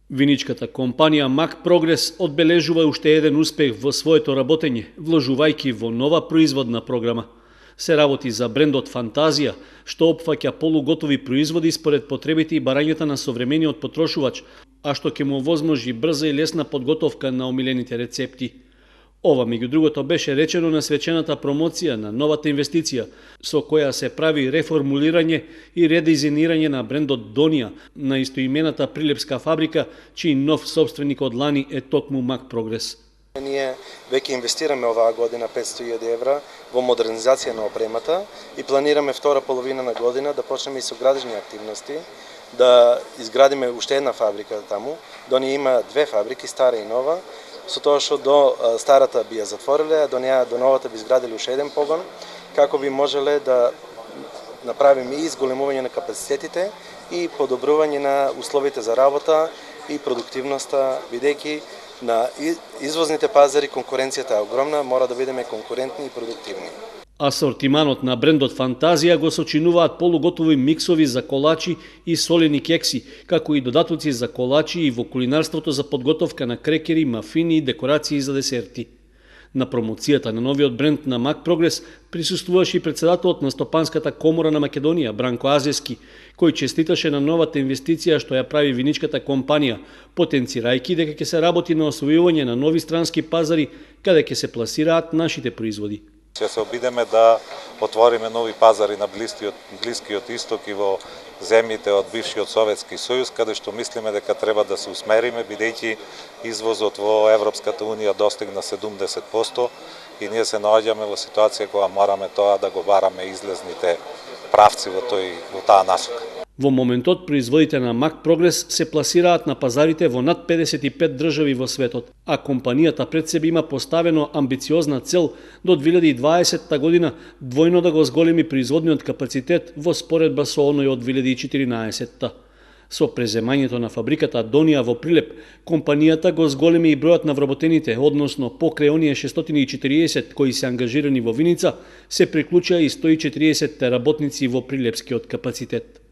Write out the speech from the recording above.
Виничката компанија Мак Прогрес одбележува уште еден успех во своето работење, вложувајќи во нова производна програма. Се работи за брендот Фантазија, што опфаќа полуготови производи според потребите и барањата на современиот потрошувач, а што ќе му овозможи брза и лесна подготовка на омилените рецепти. Ова, меѓу другото, беше речено на свечената промоција на новата инвестиција, со која се прави реформулирање и редизајнирање на брендот Донија на истоимената прилепска фабрика, чиј нов собственик од лани е токму Мак Прогрес. Ние веќе инвестираме оваа година 500.000 евра во модернизација на опремата и планираме втора половина на година да почнеме и со градежни активности, да изградиме уште една фабрика таму. Донија има две фабрики, стара и нова, со тоа што до старата би ја затвориле, а до новата би изградили уште еден погон, како би можеле да направиме и изголемување на капацитетите и подобрување на условите за работа и продуктивноста, бидејќи на извозните пазари конкуренцијата е огромна, мора да бидеме конкурентни и продуктивни. Асортиманот на брендот Фантазија го сочинуваат полуготови миксови за колачи и солени кекси, како и додатоци за колачи и во кулинарството за подготовка на крекери, мафини и декорации за десерти. На промоцијата на новиот бренд на Мак Прогрес присуствуваше и председателот на Стопанската комора на Македонија, Бранко Азески, кој честиташе на новата инвестиција што ја прави виничката компанија, потенцирајќи дека ќе се работи на освојување на нови странски пазари каде ќе се пласираат нашите производи. Ќе се обидеме да отвориме нови пазари на Блискиот Исток и во земјите од бившиот Советски сојуз, каде што мислиме дека треба да се усмериме, бидејќи извозот во Европската унија достигна 70% и ние се наоѓаме во ситуација кога мораме тоа да го бараме излезните правци во таа насока. Во моментот производите на Мак Прогрес се пласираат на пазарите во над 55 држави во светот, а компанијата пред себе има поставено амбициозна цел до 2020 година двојно да го зголеми производниот капацитет во споредба со оној од 2014. Со преземањето на фабриката Донија во Прилеп, компанијата го зголеми и бројот на вработените, односно покрај оние 640 кои се ангажирани во Виница, се приклучија и 140 работници во прилепскиот капацитет.